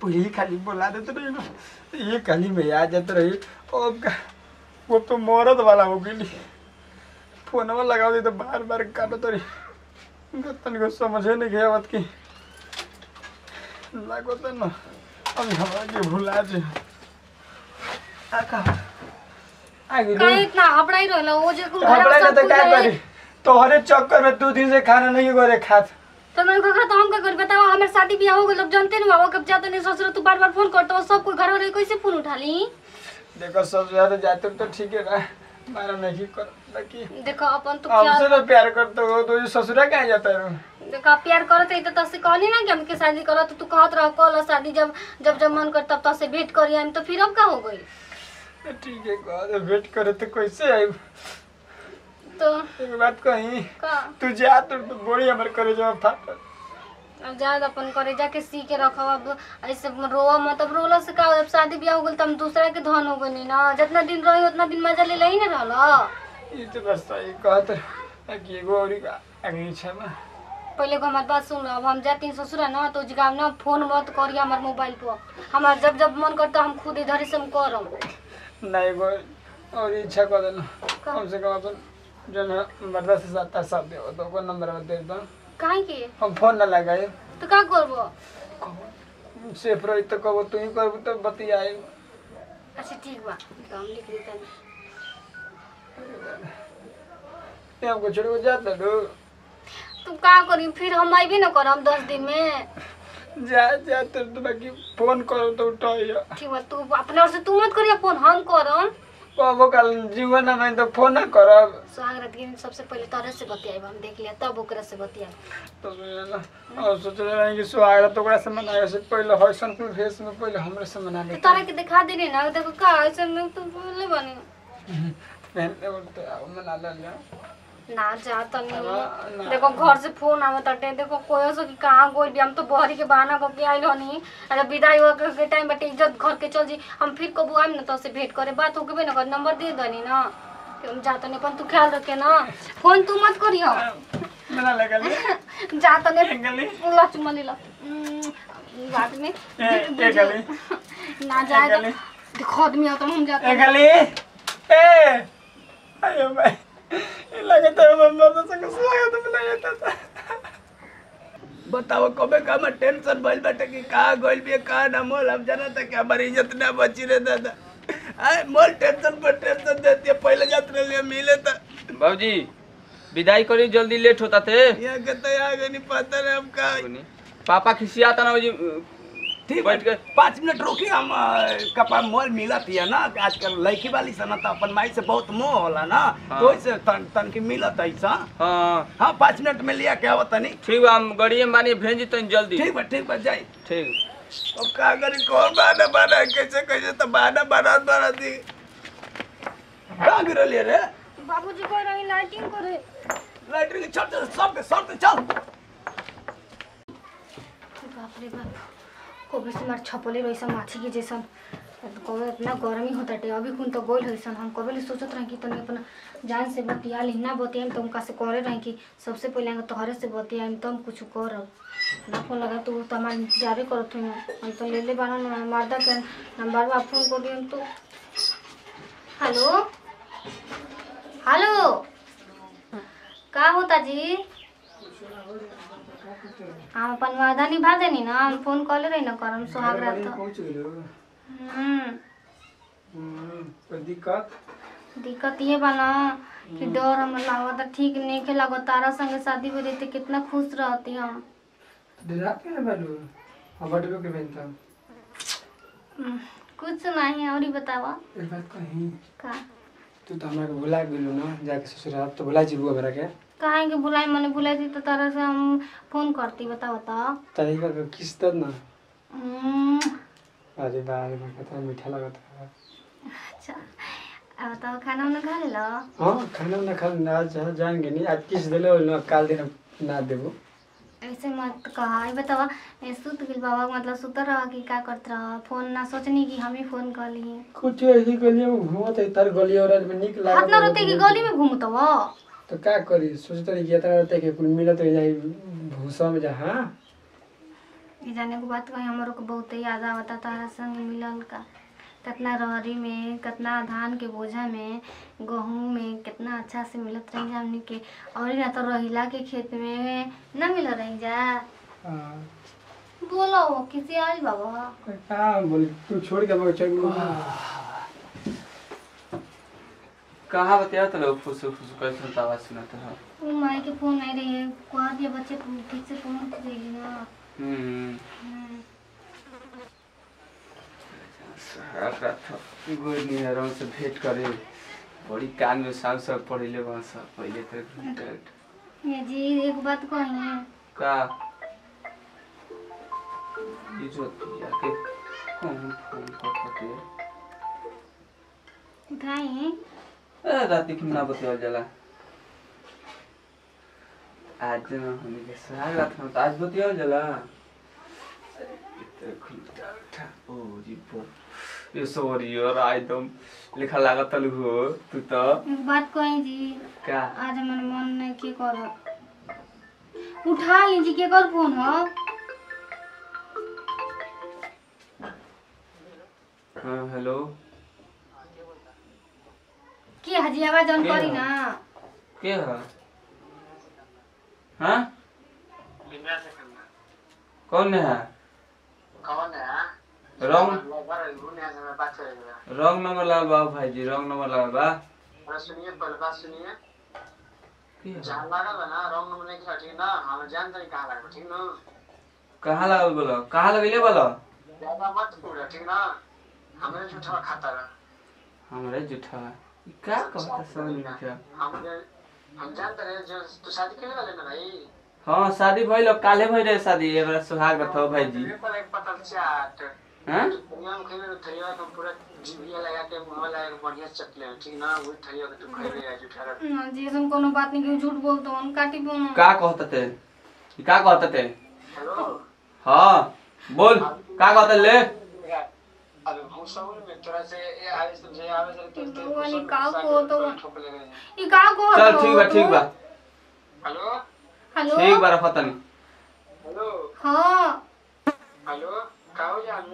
पहले खाली बुला देते रही ना, ये खाली में आ जाते रही। अब का वो तो मरद वाला हो गई। फोन में लगा दी तो बार बार काटत रही। उनका तनिको समझे नहीं गया बात की लागो तो ना अभी हमारा के भुला जे आका आगे का इतना हबड़ाई रहला ओ जे कुल हबड़ा ना तो क्या करी तोहरे चक्कर में 2 दिन से खाना नहीं करे खात तो मैं को तो हम का कर बताओ हमारे शादी ब्याह हो गलो जानते न बाबा कब जाते नहीं ससुर तू बार-बार फोन करतो सब कोई घर वाले कैसे फोन उठा ली। देखो ससुर जाते तो ठीक है ना मारा नहीं कर बाकी देखो अपन तो क्या हमसे तो प्यार करते हो तो ससुरा कहाँ जाता है। देखो प्यार करते तो तसे कहनी ना कि हमके शादी करो तो तू कहत रह कल शादी जब जब जब मन कर तब तसे भेंट करी हम तो फिर अब का हो गई। ठीक है कह भेंट करे तो कैसे आई तो एक बात कही का तू जा तो बोली हमर करे जब फाट अब ज्यादा अपन करे जाके सी के रखो। अब ऐसे रोवा मतलब रोला से का जब शादी ब्याह हो गल त हम दूसरा के धन हो गनी ना जितना दिन रही उतना दिन मजा ले लही ना रहल। ये तो बस सही कहत कि एगो औरी का आगे इच्छा ना पहले को हमार बात सुन। अब हम जाती ससुर ना तो जगह ना फोन मत करी हमार मोबाइल पर हमार जब जब मन करता हम खुद इधर से हम करम नहीं एगो और इच्छा कर देना कम से कम अपन जन मर्दा से साथ दे तो को नंबर दे दो काहे के हम फोन ना लगाए तो का करबो सेफ रही तो कबो तू ही करबो तो बतियाए। अच्छा ठीक बा हम लिख देता ये हमको छोड़ के जाता दो तुम का करी फिर हम आइबे ना करम 10 दिन में जा तो बाकी फोन करो तो उठाइए। ठीक बा तू अपने ओर से तू मत करिया फोन हम करम कबो कल जीवन में तो फोन ना करब स्वागत के सबसे पहले तोरे से बतियाइब हम देख लिया तब ओकरा से बतियाइब तो ना और सोच रहे हैं कि स्वागत तो ओकरा से मनाए से पहले हसन के भेष में पहले हमरे से मना ले तारा के दिखा देनी ना देखो का ऐसे में तो बोले बनी पहले बोलते आओ मना ले ना जाता नहीं देखो घर से फोन आवत टाटे देखो कोई सो कि कहां गोल भी हम तो बहरी के बहाना को के आइल हनी अरे विदाई हो के टाइम बटे इज्जत घर के चल जी हम फिर कबू आइम ना तो से भेंट करे बात हो के ना कर नंबर दे दनी ना कि हम जाता नहीं अपन तू ख्याल रखे ना फोन तू मत करियो मना लगा ले जाता नहीं ला चुमा ले ला बाद में ए गली ना जाएगा देखो आदमी आता हम जाता ए गली ए आयो भाई लगता है मम्मा संग स्वागत बनाया था। बताओ कबे का में टेंशन भइल बाटे कि का गइल बे का ना मोल हम जाना था कि हमारी इज्जत ना बची रे दादा आय मोल टेंशन पर टेंशन देती पहले जात रहे मिले था बाबूजी विदाई करी जल्दी लेट होता थे यहाँ के तो आगे नहीं पता रे हम का पापा खिसियाता ना बाबूजी ठीक बैठ के 5 मिनट रोकी हम कपा मोल मिलत है ना आजकल लड़की वाली सन तो अपन माई से बहुत मोह होला ना तो इससे तन की मिलत ऐसा हाँ 5 मिनट में लिया क्या होता नहीं ठीक बा हम गाड़ी में बानी भेज तो जल्दी ठीक बा जाई ठीक अब का करी कौन बहाना कैसे कैसे तो बहाना दी कहाँ गिरलिए रे बाबूजी कोई रही लाइटिंग करे लाइटिंग चल चल बाप रे बाप कोबे से मार छपले रही माछी के जैसन कबे इतना गर्मी होता टे अभी खून तो गोल होइसन हम कबे ले सोचत रही कि तनी अपना जान से बतिया ली ना बतियाम तो उनका से करे रही कि सबसे पहले तोहरे से बतियाम तो हम कुछ करब ना फोन लगा तो हमार इंतजार करत हूँ हम तो ले बाना मर्दा के नंबर बा फोन कर दियम तो हेलो हेलो का होता जी हम अपन वादा निभा देनी ना हम फोन कॉल रही ना करम सुहाग रात दिक्कत ये बना कि डर हम लागत ठीक नहीं के लागत तारा संगे शादी हो रही कितना खुश रहती हम कुछ नहीं और ही बतावा का तू तो हमरा के भुला गेलू ना जाके ससुराल तो भुला जीबू हमरा के काहे के बुलाई मने बुलाई थी तो तारा से हम फोन करती बताओ तो तरीका का किस्त ना अरे बारे में कितना मीठा लगता है। अच्छा अब बताओ खाना वाना खा ले लो हां खाना वाना खा ना जाएंगे नहीं आज किस देले ना काल दिन ना देबो ऐसे मत कहा ये बतावा सुत गेल बाबा मतलब सुतर रहा कि का करत रहा फोन ना सोचनी कि हम ही फोन कर लिए कुछ ऐसी गली में घूमत है तार गली और में निक लागत हाथ ना रोते कि गली में घूमत हो तो का करी सोचत रही कि इतना रहते कि कुल मिलत रह जाई भूसा में जा हां ये जाने को बात कही हमरो को बहुत याद आवता तारा संग मिलल का। कितना रहरी में, कितना धान के बोझा में, गेहूँ में कितना अच्छा से मिलत रही हमनी के। और ना तो रहिला के खेत में ना मिल रही जा। बोलो किसी आई बाबा कहाँ बोली तू छोड़ के अब चल कहाँ बताया तो लोग फुसु फुसु कैसे आवाज सुनाते हैं। वो माई के फोन आई रही है, कह दिया बच्चे ठीक से फोन कर देगी ना। गुड से भेंट करे बड़ी कान में साउंड सब पढ़ले वहाँ सब पहले तक ये जी एक बात कही का ये जो आके कौन फोन करते उठाई रात की ना बतिया जाला आज ना होने के सारा रात में आज बतिया जाला ओ जी बो ये सॉरी और आई तुम लिखा लागत हो तू तो बात कही जी का आज मन मन नहीं के कर उठा लीजिए के कर फोन हो। हाँ हेलो के हजी आवाज ऑन करी ना के है हाँ कौन है रंग नंबर लाल बाबू भाई जी रंग नंबर लाल बा सुनिए पहले बात सुनिए जान लागल बा ना रंग नंबर नहीं ठीक ना हम जान तनी कहां लागल ठीक ना कहां लागल बोलो कहां लगइले बोलो ज्यादा मत पूरा ठीक ना हमरे झूठा खाता रहा हमरे झूठा क्या कहता समझ नहीं क्या हम जानते रहे जो तू शादी केले वाले ना भाई। हां शादी भइल काले भइ रहे शादी एबरा सुहाग रथो भाई जी पर एक पतल चाट हां नियम खेले थरिया को पूरा जीविया लगा के मुंह लगा के बढ़िया चटले ठीक ना वो थरिया के तू खइबे आज उठा ना जी हम कोनो बात नहीं के झूठ बोलतो हम काटी बोन का कहता थे का कहता थे हेलो हां बोल का कहता ले अरे हम सब में तोरा से ये आवे से जे आवे से भगवान का को तो ठोकले गए ई का को चल ठीक बा हेलो हेलो ठीक बा रखता नहीं हेलो हां हेलो काऊ जान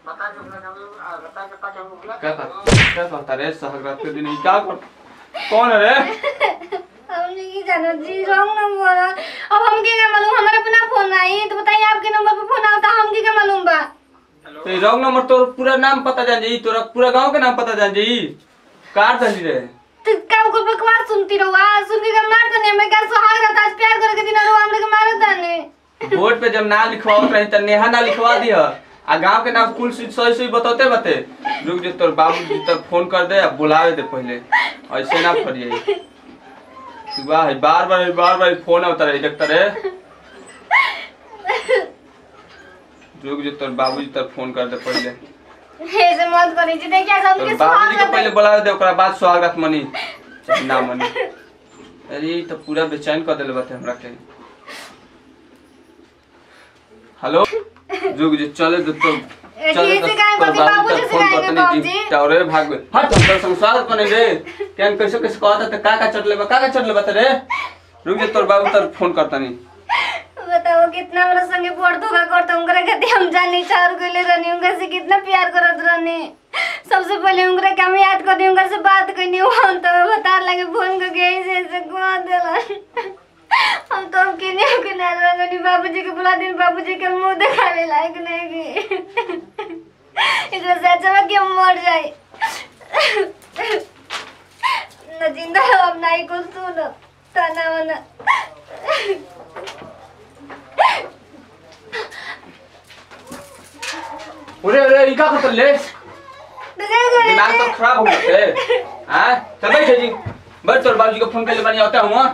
बता के पाके बुला क्या कहता रे सहगरात के दिन ई क्या कर कौन है रे हम नहीं जानो जी रॉन्ग नंबर अब हम के मालूम हमारे अपना फोन आई तो बताइए आपके नंबर पे फोन आता हम के मालूम बा तो रॉन्ग नंबर तो पूरा नाम पता जान जी तोरा पूरा गांव के नाम पता जान जी कार दली रे तो का को बकवास सुनती रहो सुन के मार दने मैं क्या सुहाग रात आज प्यार करके दिन रो हमरे के मार दने बोर्ड पे जब ना लिखवाओ रही त नेहा ना लिखवा दिया आ गांव के नाम कुल सही सही बते रुक जे तोर बाबूजी तक फोन कर दे आ बुलावे दे पहले ऐसे ना करिए सुबह है बार-बार फोन आता रहे देखता रे रुक जे तोर बाबूजी तक फोन कर दे पहले ऐसे मत करी जी देखिए हम के बाबूजी के पहले बुलावे दे ओकरा बाद स्वागत मनी ना मनी अरे तो पूरा बेचैन कर देले बाटे हमरा के हेलो रुक जे चले दे तो चले कैसे गाय बाबूजी से गाय बाबूजी टावरे भाग गए हट हम कर स्वागत बने रे कैन कैसे कहता त का चटले बता रे रुक जे तोर बाबू तर फोन करता नहीं बताओ कितना मेरे संगे पढ़ धोखा करता हूं करे कहते हम जाने चार गले रहनी उनका से कितना प्यार करत रहनी सबसे पहले उनका काम याद कर दी उनका से बात करनी हम तो बता लगे फोन करके ऐसे को देला हम तो के ना रंगनी बाबूजी के बुला दिन बाबूजी के मुंह दिखावे लायक नहीं की इधर से अच्छा कि हम मर जाए न जिंदा अब नहीं कुछ सुनो तना वना अरे ई का खतर ले दिमाग तो खराब हो गए हां चल बैठ जी बैठ तोर बाबूजी को फोन कर ले बानी आता हूं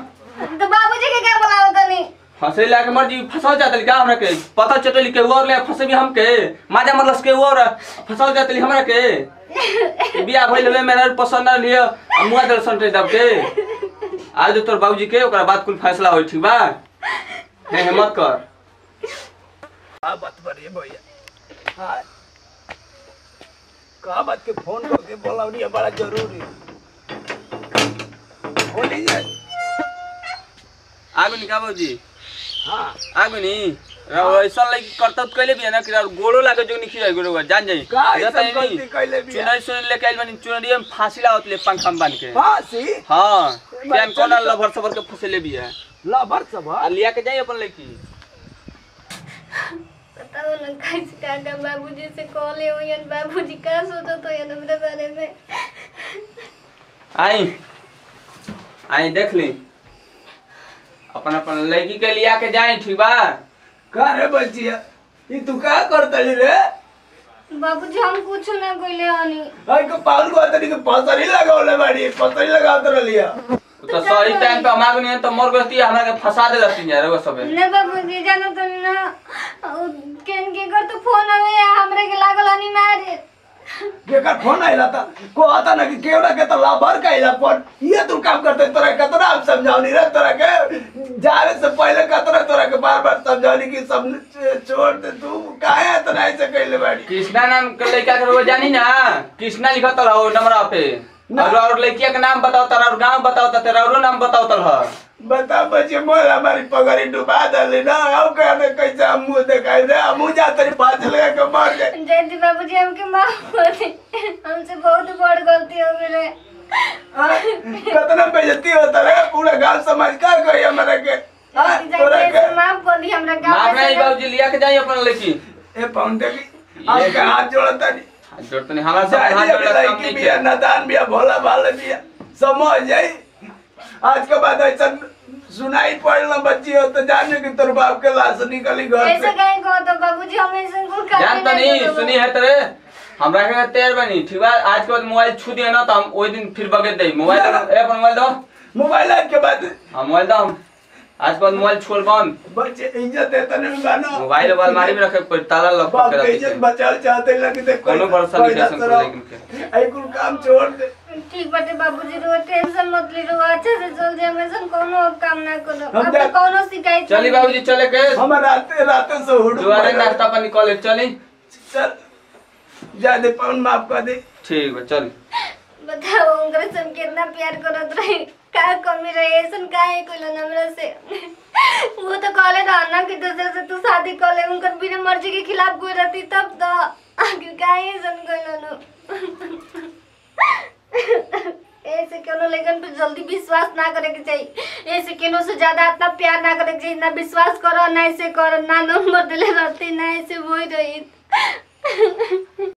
तो बाबूजी के क्या बुलाओ तनी फंसे लाके मर्जी फंसा जातली का हमरा के पता चटली के और ले फंसे भी हम के माजा मतलब के और फंसा जातली हमरा के बियाह भइल ले मेरा पसंद ना लियो मुआ दर्शन रे दब के आज तोर बाबूजी के ओकरा बाद कुल फैसला होई ठीक बा हे हिम्मत कर आ बात बड़े भैया हां का बात के फोन करके बोलावनी है बड़ा जरूरी बोली जाए आगो निका बाबूजी हाँ आगो नि ऐसा लगी करतब कइले भी ना कि गोड़ो लागे जो नि खिराइ गोड़ो जान जाई का ऐसा गलती कइले भी चुनरी सुन लेके आइल बानी चुनरी में फांसी लावत ले पंखा में बांध के फांसी हां केन कोना लभर सबर के फसले भी है लबर सब आ लिया के जाई अपन लड़की बताओ ना कैसे काका बाबूजी से कॉले हो या बाबूजी का सोचो तो या मेरे बारे में आई देख ली अपन अपन लड़की के लिया के जाए ठीक बा का रे बच्चिया ई तू का करतली रे बाबूजी हम कुछ ना कइले हनी आई को पाउल को तनी के पसरी लगावले बाड़ी पसरी लगावत रहलिया तो सही टाइम पे मांग नहीं तो मोर गती हमरा के फंसा दे लती यार वो सब ने बाबूजी जानो तो ना केन के कर तो फोन आवे हमरे के लागल हनी मारे केकर फोन आइला था को आता ना कि केवड़ा के तो लाभर कइला पर ये तू काम करते तोरा कतरा हम समझावनी रे तोरा के जावे से पहले कतरा तोरा के बार-बार समझावनी कि सब छोड़ दे तू काहे इतना ऐसे कइले बाड़ी कृष्णा नाम के लड़का के वो जानी ना कृष्णा लिखत रहो नंबरा पे और लड़किया के नाम बताओ तारा और गांव बताओ ता तेरा और नाम बताओ तल बता बच्चे मोर हमारी पगड़ी डुबा दले ना अब कहने कैसे हम मुंह दिखाई दे हम जा तेरी पास लगा के मार गए जयंती बाबूजी हमके माफ कर दे हमसे बहुत बड़ गलती हो गई कितना बेइज्जती होता रे पूरा गांव समाज का कही हमरा के तोरा के माफ कर दी हमरा गांव माफ नहीं बाबूजी लिया के जाई अपन लड़की ए पाउंडे की आपके हाथ जोड़ता नहीं हाथ जोड़ते नहीं हमारा सब हाथ जोड़ता काम नहीं बिया नादान बिया भोला भाले बिया समझ जाई आज के बाद ऐसा सुनाई पड़ना बच्ची हो तो जाने कि तोर बाप के लाश निकली घर ऐसे कहीं को तो बाबूजी हमेशा को जान तो नहीं सुनी है तेरे हमरा के तैयार बनी ठीक बा आज के बाद मोबाइल छू दिया ना तो हम ओई दिन फिर बगैर दे मोबाइल ए अपन मोबाइल दो मोबाइल के बाद हां मोबाइल दो आज के बाद मोबाइल छोड़ बंद बच्चे इज्जत देता नहीं गाना मोबाइल अलमारी में रखे पर ताला लॉक बाप करके के इज्जत बचाल चाहते लगे दे कोनो भरोसा नहीं कैसे कर लेकिन के आई कुल काम छोड़ दे ठीक बाटे बाबूजी रो टेंशन मत ले रो अच्छा से चल जाए मैं कोनो काम ना करो हम अब तो कोनो शिकायत चली बाबूजी चले के हम राते से हुड़ दुआरे नाश्ता पानी कॉलेज चली चल जा दे पाउन माफ कर दे ठीक बा चल बताओ उनका सब कितना प्यार करत रहे का कमी रहे ऐसन काहे कोइला हमरा से वो तो कहले था ना कि दूसरे से तू शादी कर ले उनकर बिना मर्जी के खिलाफ कोई रहती तब तो आखिर काहे ऐसन कोइला नो ऐसे कोनो लेकिन पे जल्दी विश्वास ना करे के चाहिए ऐसे केनो से ज्यादा इतना प्यार ना करे के चाहिए ना विश्वास करो ना ऐसे करो ना नंबर दिले रहती ना ऐसे वही रही